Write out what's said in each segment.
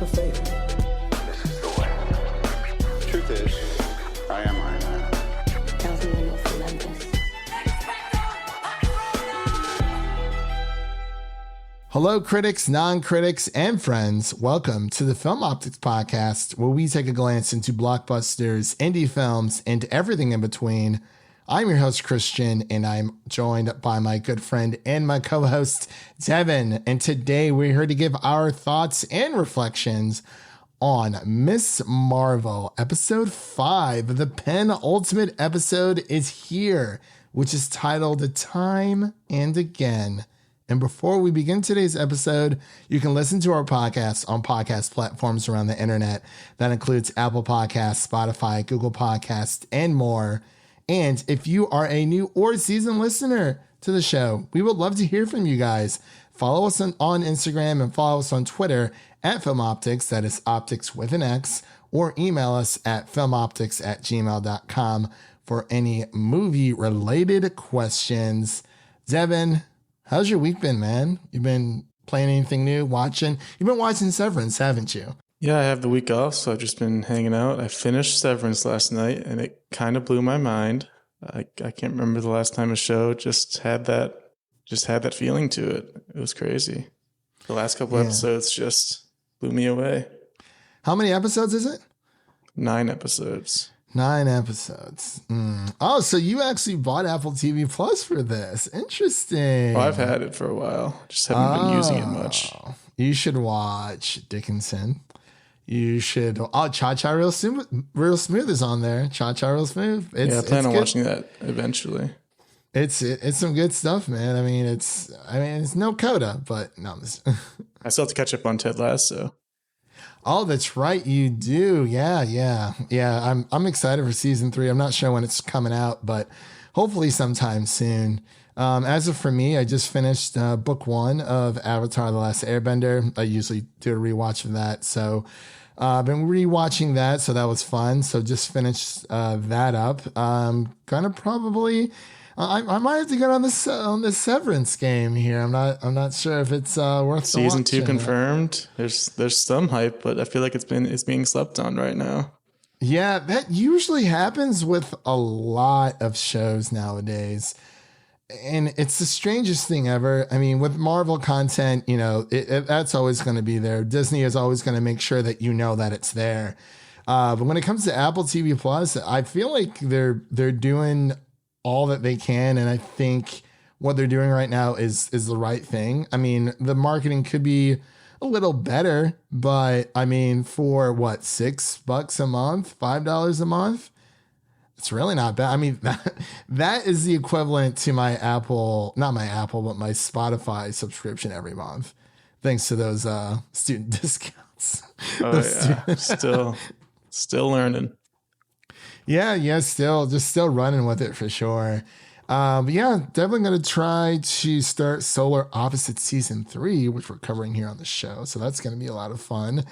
of faith. This is the way. Truth is, I am Iman. Tells me when you'll relentless. Hello, critics, non-critics, and friends. Welcome to the Film Optix podcast, where we take a glance into blockbusters, indie films, and everything in between. I'm your host, Christian, and I'm joined by my good friend and my co-host, Devin. And today we're here to give our thoughts and reflections on Miss Marvel, episode 5. The penultimate episode is here, which is titled Time and Again. And before we begin today's episode, you can listen to our podcast on podcast platforms around the internet. That includes Apple Podcasts, Spotify, Google Podcasts, and more. And if you are a new or seasoned listener to the show, we would love to hear from you guys. Follow us on Instagram and follow us on Twitter at FilmOptix, that is Optix with an X, or email us at filmoptix@gmail.com for any movie-related questions. Devin, how's your week been, man? You've been playing anything new, watching? You've been watching Severance, haven't you? Yeah, I have the week off, so I've just been hanging out. I finished Severance last night, and it kind of blew my mind. I can't remember the last time a show just had that feeling to it. It was crazy. The last couple episodes just blew me away. How many episodes is it? 9 episodes. 9 episodes. Oh, so you actually bought Apple TV Plus for this. Interesting. Oh, I've had it for a while. Just haven't been using it much. You should watch Dickinson. You should. Oh, Cha-Cha Real Smooth is on there. Cha-Cha Real Smooth. I plan on watching that eventually. It's some good stuff, man. I mean, it's no Coda, but no. I still have to catch up on Ted Lasso. Oh, that's right, you do. Yeah. I'm excited for season 3. I'm not sure when it's coming out, but hopefully sometime soon. As of for me, I just finished book 1 of Avatar: The Last Airbender. I usually do a rewatch of that, so I've been rewatching that, so that was fun. So just finished that up. Gonna probably. I might have to get on this Severance game here. I'm not sure if it's worth season 2 confirmed. There's some hype, but I feel like it's being slept on right now. Yeah, that usually happens with a lot of shows nowadays. And it's the strangest thing ever. I mean, with Marvel content, that's always going to be there. Disney is always going to make sure that you know that it's there. But when it comes to Apple TV Plus, I feel like they're doing all that they can, and I think what they're doing right now is the right thing. I mean, the marketing could be a little better, but I mean, for what, $6 a month, $5 a month? It's really not bad. I mean, that is the equivalent to my Spotify subscription every month, thanks to those student discounts. Still learning. Yeah, still running with it for sure. But yeah, definitely going to try to start Solar Opposite Season 3, which we're covering here on the show. So that's going to be a lot of fun.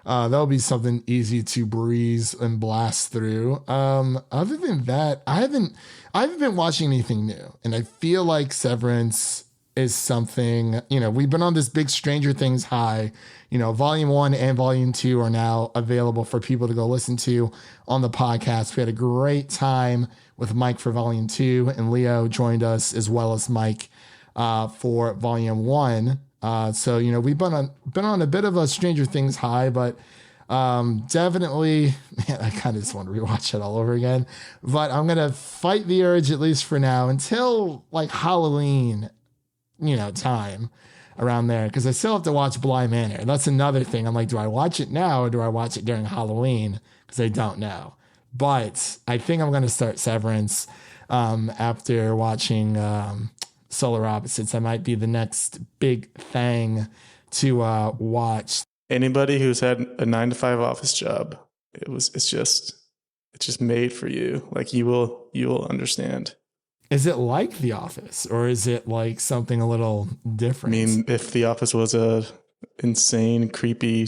That'll be something easy to breeze and blast through. Other than that, I haven't been watching anything new, and I feel like Severance is something, we've been on this big Stranger Things high. Volume 1 and Volume 2 are now available for people to go listen to on the podcast. We had a great time with Mike for Volume 2, and Leo joined us as well as Mike for Volume 1. So, we've been on a bit of a Stranger Things high, but definitely, man, I kind of just want to rewatch it all over again. But I'm going to fight the urge, at least for now, until like Halloween, time around there, because I still have to watch Bly Manor. That's another thing. I'm like, do I watch it now or do I watch it during Halloween? Because I don't know. But I think I'm going to start Severance after watching Solar Opposites. That might be the next big thing to watch. Anybody who's had a 9-to-5 office job, it's just made for you. Like you will understand. Is it like The Office, or is it like something a little different? I mean, if The Office was a insane, creepy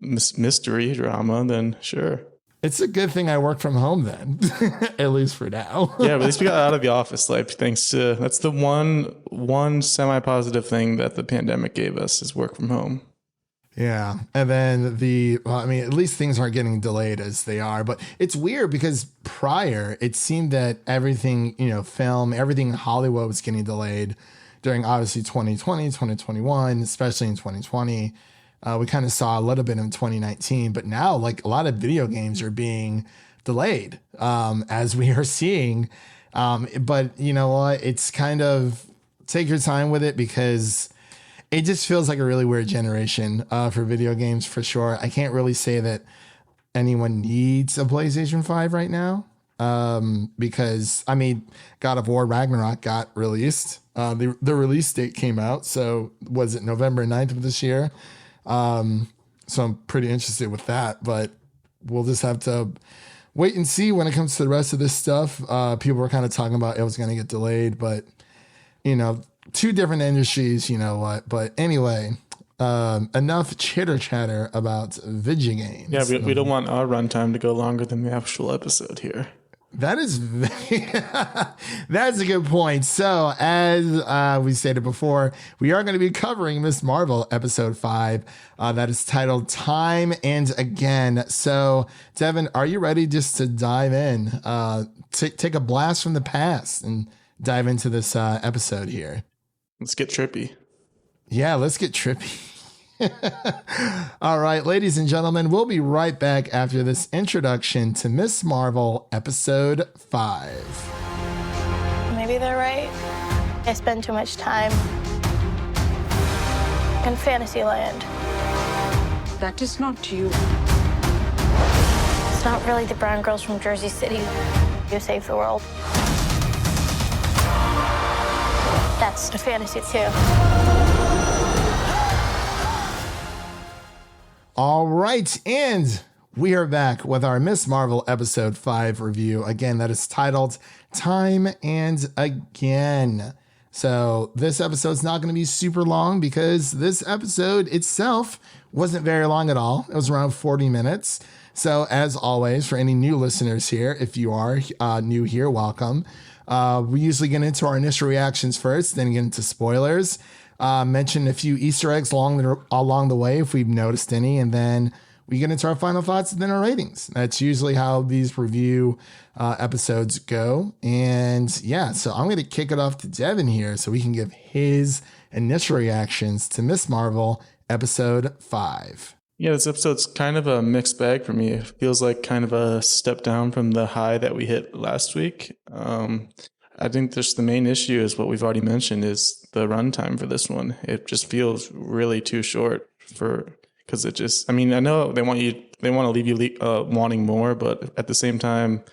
mystery drama, then sure. It's a good thing I work from home then, at least for now. Yeah, but at least we got out of the office life thanks to, that's the one semi-positive thing that the pandemic gave us is work from home. Yeah. And then at least things aren't getting delayed as they are, but it's weird because prior it seemed that everything, film, everything in Hollywood was getting delayed during obviously 2020, 2021, especially in 2020. We kind of saw a little bit in 2019, but now like a lot of video games are being delayed, as we are seeing. But you know what? It's kind of take your time with it because it just feels like a really weird generation for video games for sure. I can't really say that anyone needs a PlayStation 5 right now because, God of War Ragnarok got released. The release date came out. So was it November 9th of this year? So I'm pretty interested with that. But we'll just have to wait and see when it comes to the rest of this stuff. People were kind of talking about it was going to get delayed. But, two different industries, you know what. But anyway, enough chitter chatter about video games. Yeah, we don't want our runtime to go longer than the actual episode here. That is that's a good point. So as we stated before, we are going to be covering Miss Marvel episode 5 that is titled Time and Again. So Devin, are you ready just to dive in, take a blast from the past and dive into this episode here? Let's get trippy. Yeah, let's get trippy. All right, ladies and gentlemen, we'll be right back after this introduction to Miss Marvel episode 5. Maybe they're right. I spend too much time in Fantasyland. That is not you. It's not really the brown girls from Jersey City who save the world. That's a fantasy too. All right, and we are back with our Miss Marvel episode 5 review. Again, that is titled Time and Again. So this episode's not going to be super long because this episode itself wasn't very long at all. It was around 40 minutes. So as always, for any new listeners here, if you are new here, welcome. We usually get into our initial reactions first, then get into spoilers. Mention a few Easter eggs along the way if we've noticed any, and then we get into our final thoughts and then our ratings. That's usually how these review episodes go. And yeah, so I'm going to kick it off to Devin here so we can give his initial reactions to Miss Marvel episode 5. Yeah, this episode's kind of a mixed bag for me. It feels like kind of a step down from the high that we hit last week. I think just the main issue is what we've already mentioned is the runtime for this one. It just feels really too short because it just, I know they want to leave you wanting more, but at the same time,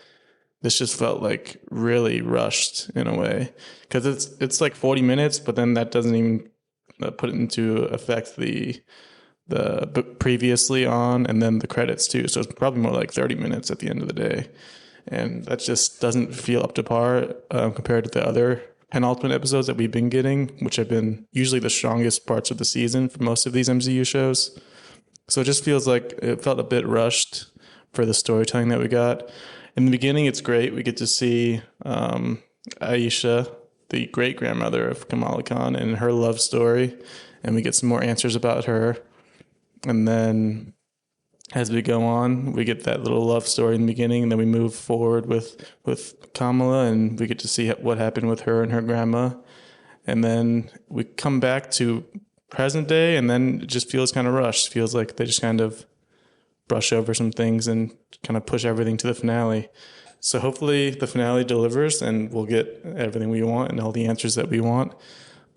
this just felt like really rushed in a way because it's like 40 minutes, but then that doesn't even put it into effect the previously on and then the credits too. So it's probably more like 30 minutes at the end of the day. And that just doesn't feel up to par compared to the other penultimate episodes that we've been getting, which have been usually the strongest parts of the season for most of these MCU shows. So it just feels like it felt a bit rushed for the storytelling that we got. In the beginning, it's great. We get to see Alysia, the great-grandmother of Kamala Khan, and her love story. And we get some more answers about her. And then as we go on, we get that little love story in the beginning, and then we move forward with Kamala, and we get to see what happened with her and her grandma. And then we come back to present day, and then it just feels kind of rushed. It feels like they just kind of brush over some things and kind of push everything to the finale. So hopefully the finale delivers, and we'll get everything we want and all the answers that we want.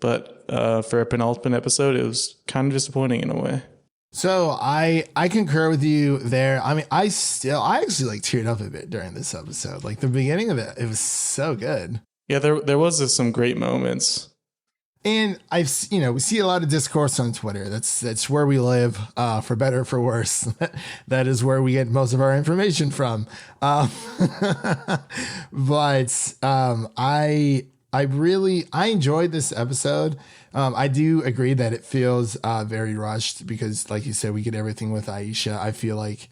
But for a penultimate episode, it was kind of disappointing in a way. So I concur with you there. I actually like teared up a bit during this episode. Like the beginning of it was so good. Yeah, there was some great moments. And we see a lot of discourse on Twitter. That's where we live, for better or for worse. That is where we get most of our information from. But I enjoyed this episode. I do agree that it feels very rushed because, like you said, we get everything with Alysia. I feel like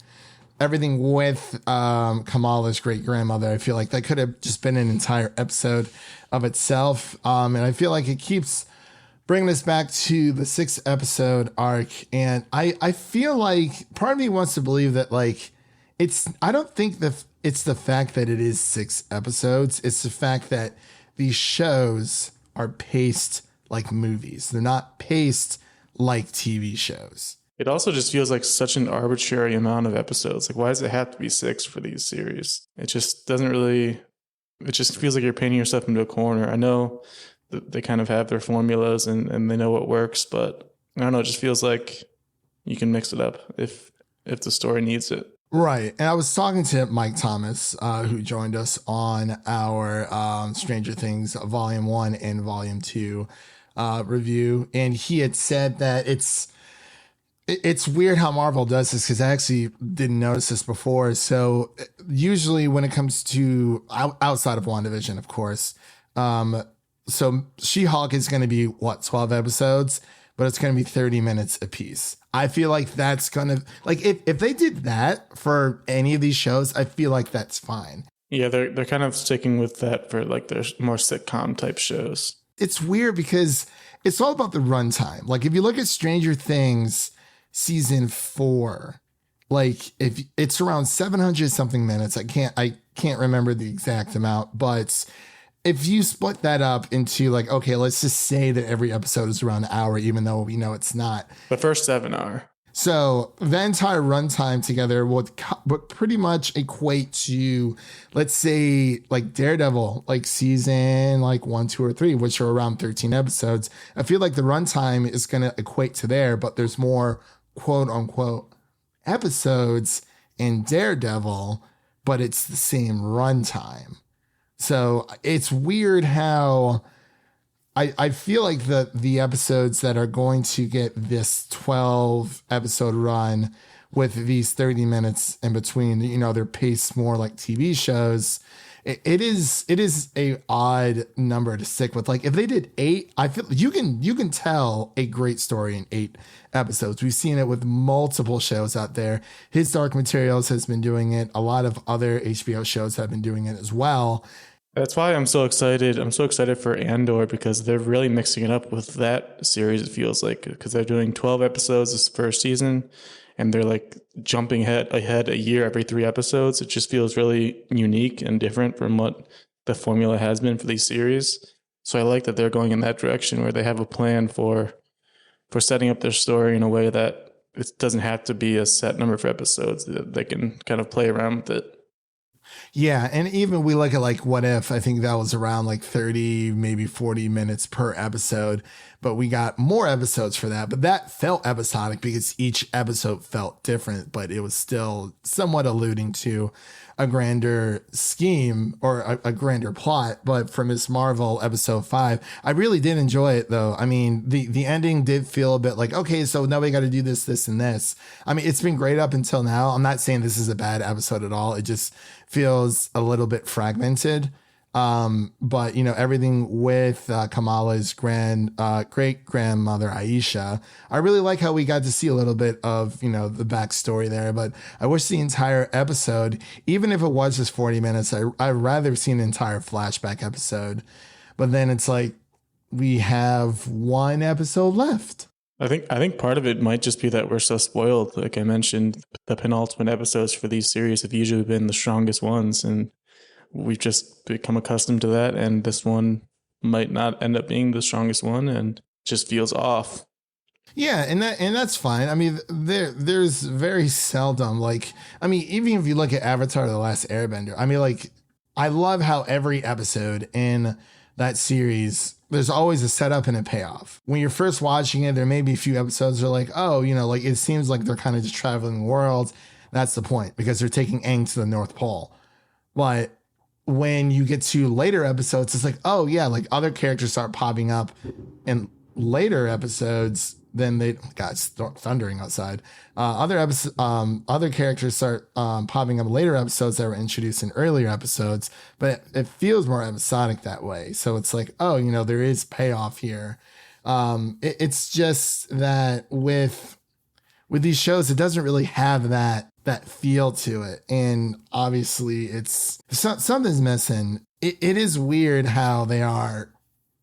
everything with Kamala's great grandmother, I feel like that could have just been an entire episode of itself. And I feel like it keeps bringing us back to the 6 episode arc. And I feel like part of me wants to believe that like I don't think that it's the fact that it is 6 episodes. It's the fact that these shows are paced like movies. They're not paced like TV shows. It also just feels like such an arbitrary amount of episodes. Like, why does it have to be 6 for these series? It just doesn't really, it just feels like you're painting yourself into a corner. I know that they kind of have their formulas and they know what works, but I don't know, it just feels like you can mix it up if the story needs it. Right. And I was talking to Mike Thomas, who joined us on our Stranger Things Volume 1 and Volume 2 review. And he had said that it's weird how Marvel does this, because I actually didn't notice this before. So usually when it comes to outside of WandaVision, of course, so She-Hulk is going to be 12 episodes, but it's going to be 30 minutes a piece. I feel like that's going to, like, if they did that for any of these shows, I feel like that's fine. Yeah, they're kind of sticking with that for like their more sitcom type shows. It's weird because it's all about the runtime. Like if you look at Stranger Things season 4, like if it's around 700 something minutes, I can't remember the exact amount, but if you split that up into like, okay, let's just say that every episode is around an hour, even though we know it's not. The first 7 are. So the entire runtime together would pretty much equate to, let's say, like Daredevil, like season like 1, 2, or 3, which are around 13 episodes. I feel like the runtime is going to equate to there, but there's more quote unquote episodes in Daredevil, but it's the same runtime. So it's weird how I feel like the episodes that are going to get this 12 episode run with these 30 minutes in between, you know, they're paced more like TV shows. It is a odd number to stick with. Like if they did 8, I feel you can tell a great story in 8 episodes. We've seen it with multiple shows out there. His Dark Materials has been doing it. A lot of other HBO shows have been doing it as well. That's why I'm so excited. I'm so excited for Andor, because they're really mixing it up with that series, it feels like, because they're doing 12 episodes this first season, and they're like jumping ahead a year every 3 episodes. It just feels really unique and different from what the formula has been for these series. So I like that they're going in that direction, where they have a plan for setting up their story in a way that it doesn't have to be a set number of episodes. They can kind of play around with it. Yeah, and even we look at like What If, I think that was around like 30, maybe 40 minutes per episode, but we got more episodes for that. But that felt episodic because each episode felt different, but it was still somewhat alluding to a grander scheme or a grander plot. But for Miss Marvel episode 5, I really did enjoy it though. I mean, the ending did feel a bit like, okay, so now we got to do this, this, and this. I mean, it's been great up until now. I'm not saying this is a bad episode at all. It just feels a little bit fragmented. But you know, everything with Kamala's great grandmother Alysia, I really like how we got to see a little bit of, you know, the backstory there. But I wish the entire episode, even if it was just 40 minutes, I'd rather have seen an entire flashback episode. But then it's like we have 1 episode left. I think part of it might just be that we're so spoiled. Like I mentioned, the penultimate episodes for these series have usually been the strongest ones, and we've just become accustomed to that. And this one might not end up being the strongest one, and just feels off. Yeah, and that's fine. I mean, there's very seldom, like, I mean, even if you look at Avatar: The Last Airbender, I mean, like, I love how every episode in that series, there's always a setup and a payoff. When you're first watching it, there may be a few episodes that are like, oh, you know, like it seems like they're kind of just traveling the world. That's the point, because they're taking Aang to the North Pole. But when you get to later episodes, it's like, oh yeah, like other characters start popping up in later episodes. Then it's thundering outside. Other characters start popping up later episodes that were introduced in earlier episodes, but it feels more episodic that way. So it's like, oh, you know, there is payoff here. It's just that with these shows, it doesn't really have that feel to it, and obviously something's missing. It is weird how they are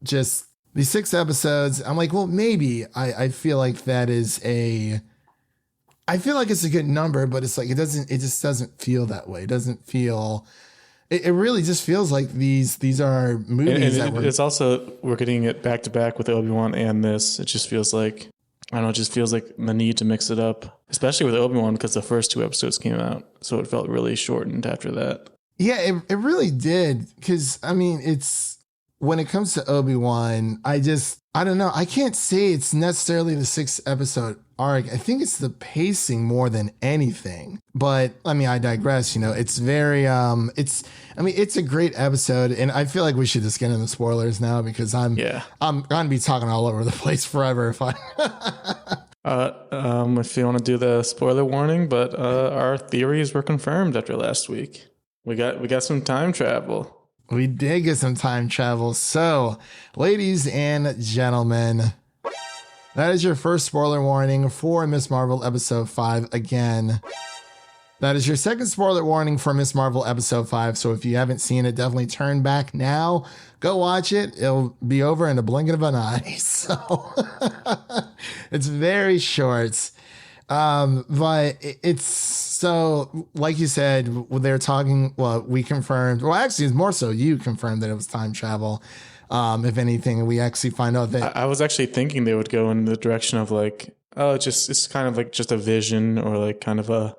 just these 6 episodes, I'm like, well, maybe I feel like I feel like it's a good number, but it's like, it just doesn't feel that way. It doesn't feel, it really just feels like these are movies it's also, we're getting it back to back with Obi-Wan and this. It just feels like, I don't know, it just feels like the need to mix it up, especially with Obi-Wan because the first 2 episodes came out. So it felt really shortened after that. Yeah, it really did. Because, I mean, when it comes to Obi-Wan, I don't know. I can't say it's necessarily the 6 episode arc. I think it's the pacing more than anything. But I mean, I digress. It's very, it's a great episode, and I feel like we should just get into spoilers now because I'm gonna be talking all over the place forever if I. If you want to do the spoiler warning, but our theories were confirmed after last week. We got some time travel. We did get some time travel. So, ladies and gentlemen, that is your first spoiler warning for Miss Marvel episode 5 again. That is your second spoiler warning for Miss Marvel episode 5. So if you haven't seen it, definitely turn back now. Go watch it. It'll be over in a blink of an eye. So it's very short. But it's so, like you said, they're talking, well, we confirmed, well, actually it's more so you confirmed that it was time travel. If anything, we actually find out that I was actually thinking they would go in the direction of like, oh, it's kind of like just a vision or like kind of a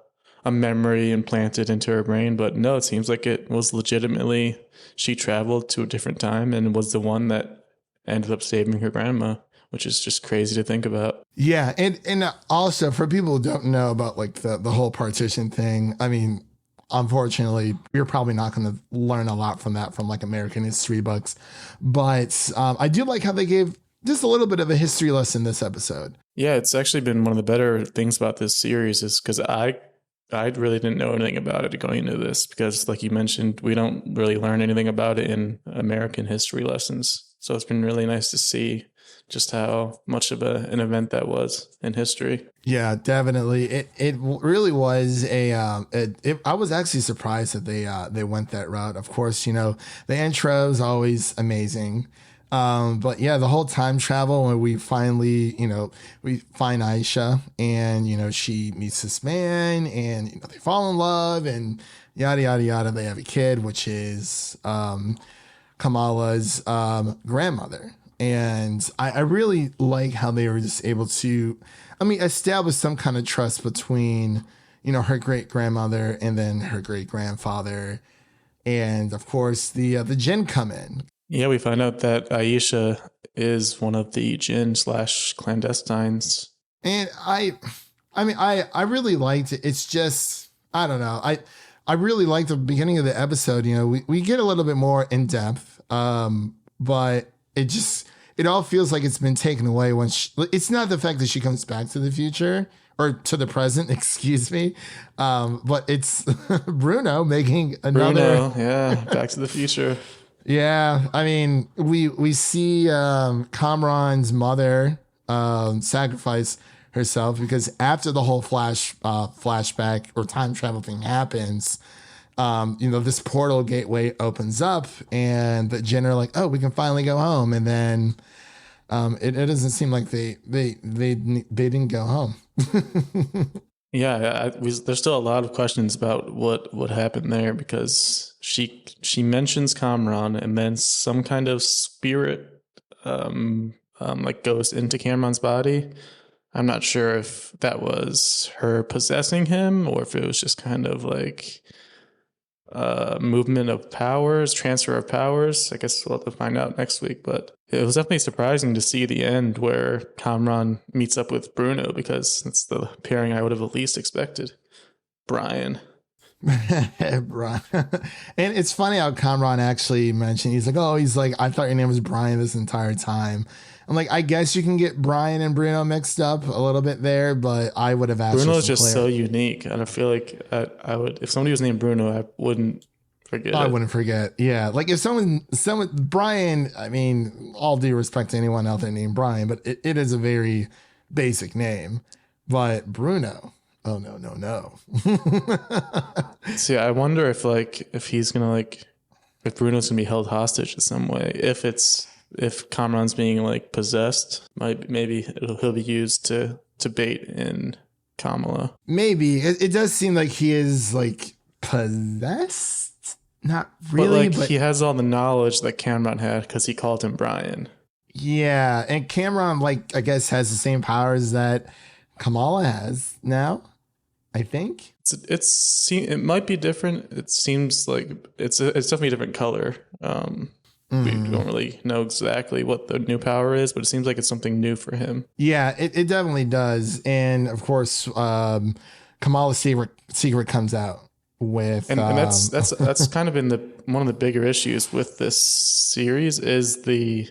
memory implanted into her brain. But no, it seems like it was legitimately, she traveled to a different time and was the one that ended up saving her grandma, which is just crazy to think about. Yeah. And also for people who don't know about like the whole partition thing, I mean, unfortunately, you're probably not going to learn a lot from that from like American history books. But I do like how they gave just a little bit of a history lesson this episode. Yeah, it's actually been one of the better things about this series is because I really didn't know anything about it going into this because, like you mentioned, we don't really learn anything about it in American history lessons. So it's been really nice to see just how much of an event that was in history. Yeah, definitely. It really was I was actually surprised that they went that route. Of course, the intro is always amazing. But yeah, the whole time travel when we finally, we find Aisha and, she meets this man and, they fall in love and yada, yada, yada. They have a kid, which is, Kamala's, grandmother. And I really like how they were just able to, establish some kind of trust between, her great grandmother and then her great grandfather. And of course the jinn come in. Yeah, we find out that Aisha is one of the jinn / clandestines. And I really liked it. It's just, I don't know. I really liked the beginning of the episode. We get a little bit more in depth, but it all feels like it's been taken away when it's not the fact that she comes back to the future or to the present, excuse me. But it's Bruno making another. Back to the future. Yeah, we see Kamran's mother sacrifice herself because after the whole flashback or time travel thing happens, this portal gateway opens up and the jinn are like, oh, we can finally go home, and then it doesn't seem like they didn't go home. Yeah, there's still a lot of questions about what happened there because she mentions Kamran and then some kind of spirit like goes into Kamran's body. I'm not sure if that was her possessing him or if it was just kind of like movement of powers, transfer of powers. I guess we'll have to find out next week, but it was definitely surprising to see the end where Kamran meets up with Bruno because that's the pairing I would have at least expected. Brian. Brian. And it's funny how Kamran actually mentioned, he's like, I thought your name was Brian this entire time. I'm like, I guess you can get Brian and Bruno mixed up a little bit there, but I would have asked. Bruno is just so unique, and I feel like I would, if somebody was named Bruno, I wouldn't forget. I wouldn't forget. Yeah, like if someone Brian. All due respect to anyone out there named Brian, but it is a very basic name. But Bruno, oh no. See, I wonder if he's gonna if Bruno's gonna be held hostage in some way. If it's if Kamran's being like possessed, maybe he'll be used to bait in Kamala. Maybe it does seem like he is like possessed. Not really, but he has all the knowledge that Kamran had because he called him Brian. Yeah, and Kamran, like, I guess has the same powers that Kamala has now. I think it might be different. It seems like it's definitely a different color. We don't really know exactly what the new power is, but it seems like it's something new for him. Yeah, it definitely does. And of course, Kamala's secret comes out with, and that's kind of been one of the bigger issues with this series is the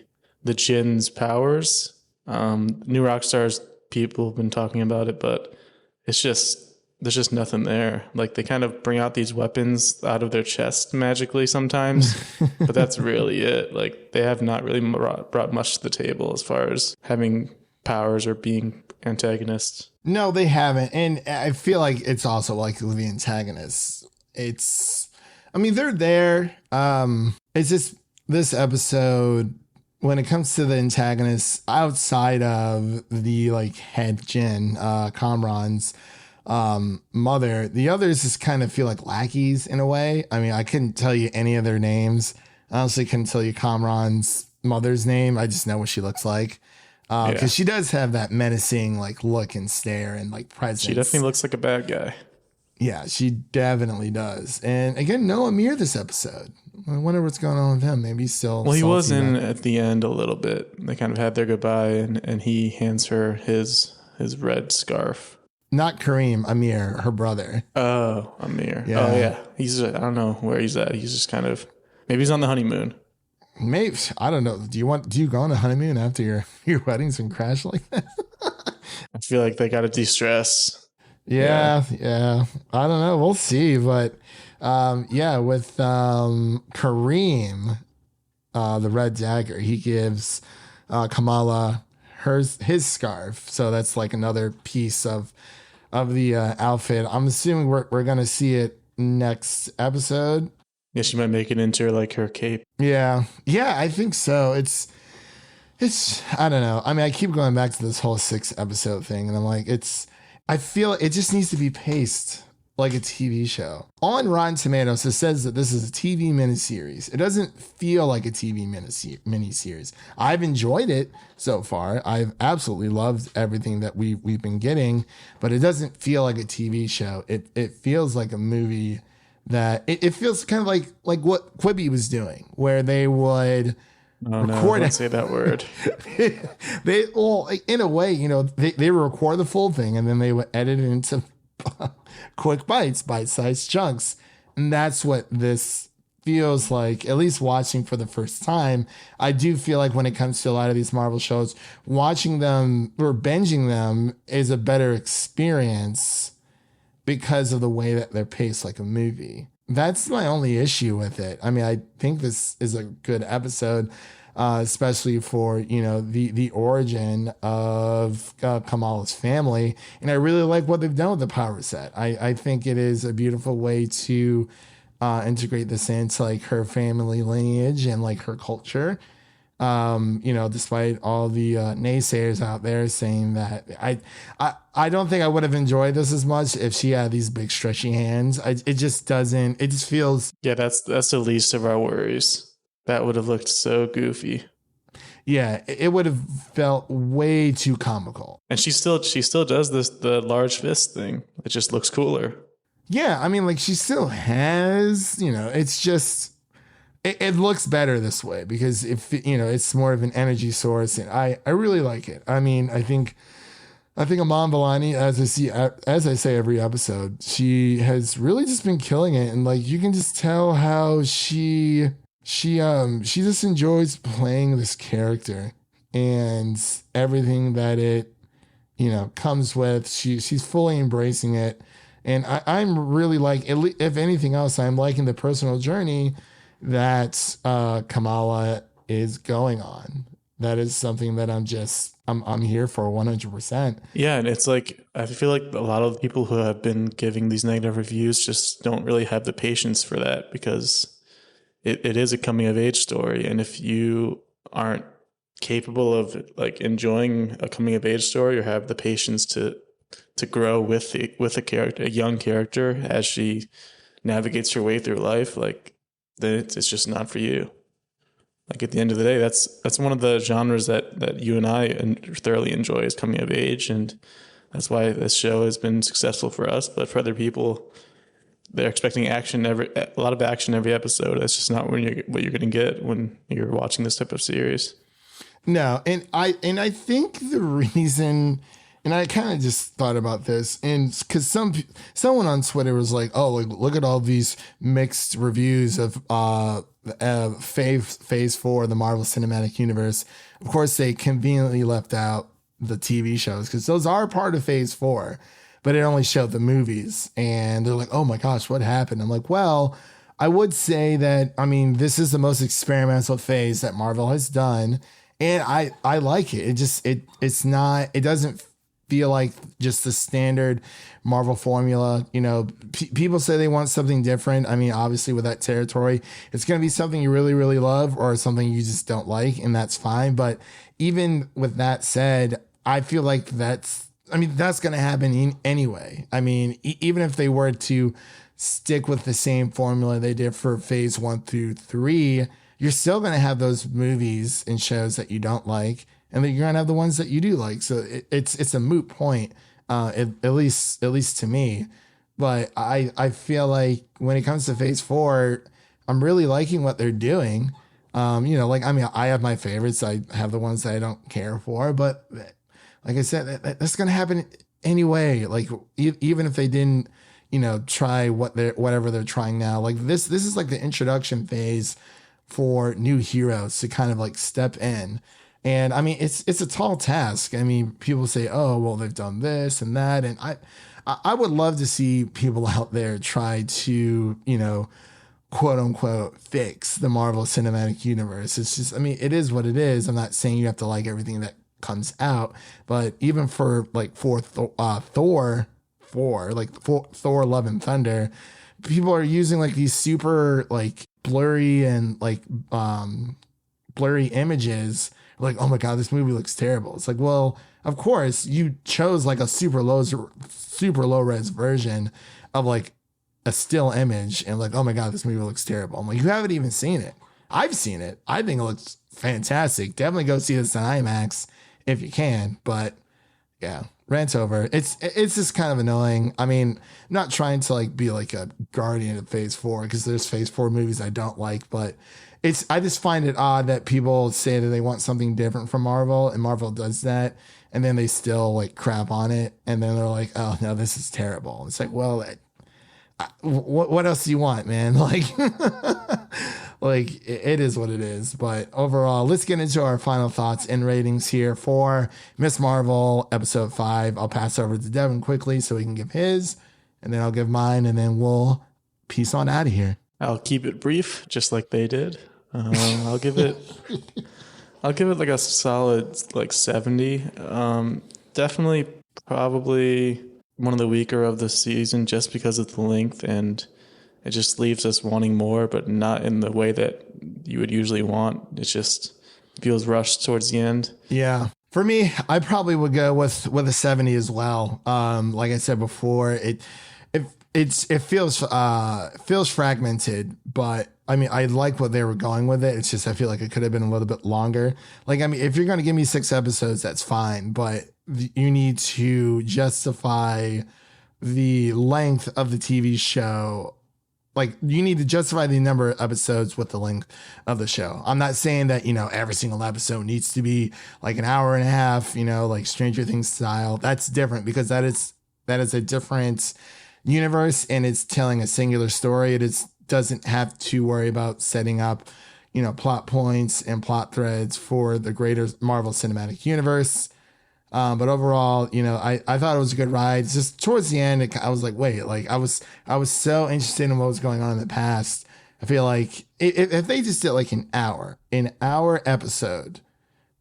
Jinn's powers. New Rockstars people have been talking about it, but there's just nothing there. Like they kind of bring out these weapons out of their chest magically sometimes, but that's really it. Like they have not really brought much to the table as far as having powers or being antagonists. No, they haven't. And I feel like it's also like the antagonists. They're there. It's just this episode, when it comes to the antagonists outside of the like head Jinn, Kamran's mother, the others just kind of feel like lackeys in a way. I mean, I couldn't tell you any of their names. I honestly couldn't tell you Kamran's mother's name. I just know what she looks like. Because she does have that menacing like look and stare and like presence. She definitely looks like a bad guy. Yeah, she definitely does. And again, no Amir this episode. I wonder what's going on with him. Maybe he's still. Well, he was in at the end a little bit. They kind of had their goodbye, and he hands her his red scarf. Not Kareem, Amir, her brother. Oh, Amir. Yeah. Oh, yeah. I don't know where he's at. He's just kind of, maybe he's on the honeymoon. Maybe, I don't know. Do you go on a honeymoon after your wedding's been crashed like that? I feel like they got to de-stress. Yeah. I don't know. We'll see. But with Kareem, the red dagger, he gives Kamala his scarf. So that's like another piece of the outfit. I'm assuming we're gonna see it next episode. Yeah, she might make it into like her cape. Yeah, I think so. It's I don't know. I mean, I keep going back to this whole 6 episode thing, and I'm like, I feel it just needs to be paced like a TV show. On Rotten Tomatoes, it says that this is a TV miniseries. It doesn't feel like a TV miniseries. I've enjoyed it so far. I've absolutely loved everything that we've been getting, but it doesn't feel like a TV show. It feels like a movie that it feels kind of like what Quibi was doing, where they would record. Don't say that word. In a way, they would record the full thing and then they would edit it into quick bite-sized chunks. And that's what this feels like, at least watching for the first time. I do feel like when it comes to a lot of these Marvel shows, watching them or binging them is a better experience because of the way that they're paced like a movie. That's my only issue with it. I mean, I think this is a good episode, especially for, the origin of Kamala's family. And I really like what they've done with the power set. I think it is a beautiful way to integrate this into like her family lineage and like her culture. Despite all the naysayers out there saying that I don't think I would have enjoyed this as much if she had these big stretchy hands. It just feels. Yeah, that's the least of our worries. That would have looked so goofy. Yeah, it would have felt way too comical. And she still does the large fist thing. It just looks cooler. Yeah, I mean, like she still has, it's just. It looks better this way because it's more of an energy source, and I really like it. I mean, I think Iman Vellani, as I say every episode, she has really just been killing it, and like you can just tell how she just enjoys playing this character and everything that it comes with. She's fully embracing it, and I'm really like, if anything else, I'm liking the personal journey that Kamala is going on. That is something that I'm here for 100%. Yeah, and it's like I feel like a lot of the people who have been giving these negative reviews just don't really have the patience for that because it is a coming of age story, and if you aren't capable of like enjoying a coming of age story or have the patience to grow with a character, a young character, as she navigates her way through life, like then it's just not for you. Like at the end of the day, that's one of the genres that you and I thoroughly enjoy, is coming of age, and that's why this show has been successful for us. But for other people, they're expecting a lot of action every episode. That's just not what you're going to get when you're watching this type of series. No, and I think the reason, and I kind of just thought about this, and because someone on Twitter was like, "Oh, like, look at all these mixed reviews of Phase 4, the Marvel Cinematic Universe." Of course, they conveniently left out the TV shows because those are part of Phase 4, but it only showed the movies, and they're like, "Oh my gosh, what happened?" I'm like, well, I would say that, I mean, this is the most experimental phase that Marvel has done. And I like it. It doesn't feel like just the standard Marvel formula. You know, people say they want something different. I mean, obviously with that territory, it's going to be something you really, really love or something you just don't like, and that's fine. But even with that said, I feel like that's going to happen anyway. I mean, even if they were to stick with the same formula they did for Phase 1 through 3, you're still going to have those movies and shows that you don't like, and then you're going to have the ones that you do like. So it's a moot point, at least to me. But I feel like when it comes to Phase 4, I'm really liking what they're doing. You know, like, I mean, I have my favorites. I have the ones that I don't care for, but like I said, that's going to happen anyway. Like, even if they didn't, you know, try whatever they're trying now, like this is like the introduction phase for new heroes to kind of like step in. And I mean, it's a tall task. I mean, people say, oh, well, they've done this and that. And I would love to see people out there try to, you know, quote unquote, fix the Marvel Cinematic Universe. It's just, I mean, it is what it is. I'm not saying you have to like everything that comes out, but even for like Thor 4, like Thor Love and Thunder, people are using like these super like blurry and like blurry images, like, oh my god, this movie looks terrible. It's like, well, of course you chose like a super low res version of like a still image, and like, oh my god, this movie looks terrible. I'm like, you haven't even seen it. I've seen it. I think it looks fantastic. Definitely go see this in IMAX if you can. But yeah, rant over. It's just kind of annoying. I mean, I'm not trying to like be like a guardian of Phase 4, because there's Phase 4 movies I don't like, but I just find it odd that people say that they want something different from Marvel, and Marvel does that, and then they still like crap on it, and then they're like, oh no, this is terrible. It's like, well, what else do you want, man? Like, like it is what it is. But overall, let's get into our final thoughts and ratings here for Miss Marvel episode 5. I'll pass over to Devin quickly so he can give his, and then I'll give mine, and then we'll peace on out of here. I'll keep it brief, just like they did. I'll give it like a solid like 70. Definitely probably one of the weaker of the season, just because of the length, and it just leaves us wanting more, but not in the way that you would usually want. It just feels rushed towards the end. Yeah. For me, I probably would go with a 70 as well. Like I said before, it feels fragmented, but I mean, I like what they were going with it. It's just, I feel like it could have been a little bit longer. Like, I mean, if you're going to give me 6 episodes, that's fine, but you need to justify the length of the TV show. Like, you need to justify the number of episodes with the length of the show. I'm not saying that, you know, every single episode needs to be like an hour and a half, you know, like Stranger Things style. That's different, because that is a different universe, and it's telling a singular story. It doesn't have to worry about setting up, you know, plot points and plot threads for the greater Marvel Cinematic Universe. But overall, you know, I thought it was a good ride. It's just towards the end, I was like, wait, like I was so interested in what was going on in the past. I feel like if they just did like an hour episode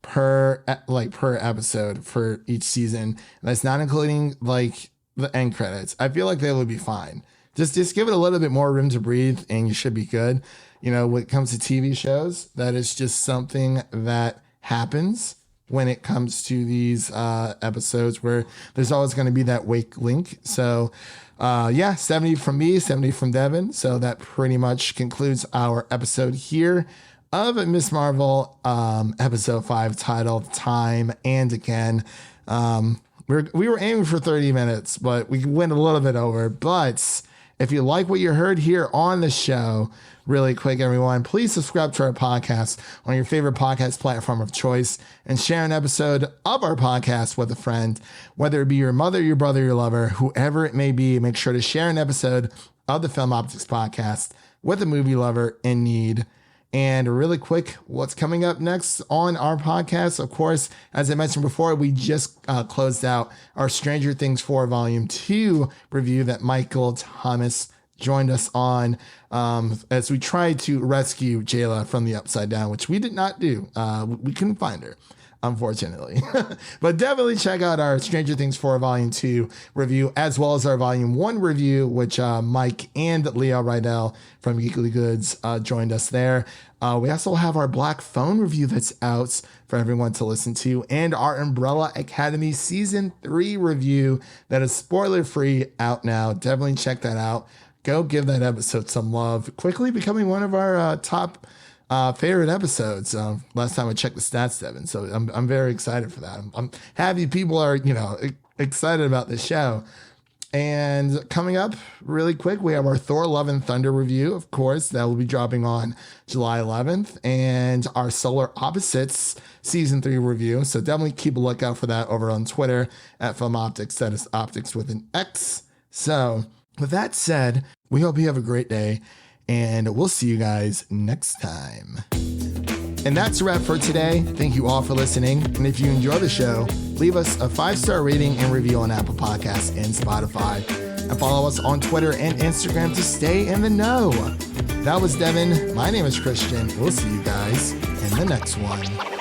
per episode for each season, that's not including like the end credits, I feel like they would be fine. just give it a little bit more room to breathe and you should be good. You know, when it comes to TV shows, that is just something that happens when it comes to these episodes where there's always going to be that weak link. So 70 from me, 70 from Devin. So that pretty much concludes our episode here of Miss Marvel, episode 5, titled Time and Again. We were aiming for 30 minutes, but we went a little bit over. But if you like what you heard here on the show, really quick, everyone, please subscribe to our podcast on your favorite podcast platform of choice and share an episode of our podcast with a friend, whether it be your mother, your brother, your lover, whoever it may be. Make sure to share an episode of the Film Optix podcast with a movie lover in need. And really quick, what's coming up next on our podcast? Of course, as I mentioned before, we just closed out our Stranger Things 4 Volume 2 review that Michael Thomas joined us on as we tried to rescue Jayla from the Upside Down, which we did not do. We couldn't find her, unfortunately. But definitely check out our Stranger Things 4 Volume 2 review, as well as our Volume 1 review, which Mike and Leah Rydell from Geekly Goods joined us there. We also have our Black Phone review that's out for everyone to listen to, and our Umbrella Academy Season 3 review that is spoiler-free out now. Definitely check that out. Go give that episode some love. Quickly becoming one of our top favorite episodes. Last time I checked the stats, Devin. So I'm very excited for that. I'm happy people are, excited about this show. And coming up really quick, we have our Thor Love and Thunder review, of course, that will be dropping on July 11th, and our Solar Opposites Season 3 review. So definitely keep a lookout for that over on Twitter at Film Optix. That is Optix with an X. So with that said, we hope you have a great day, and we'll see you guys next time. And that's a wrap for today. Thank you all for listening. And if you enjoy the show, leave us a 5-star rating and review on Apple Podcasts and Spotify. And follow us on Twitter and Instagram to stay in the know. That was Devin. My name is Christian. We'll see you guys in the next one.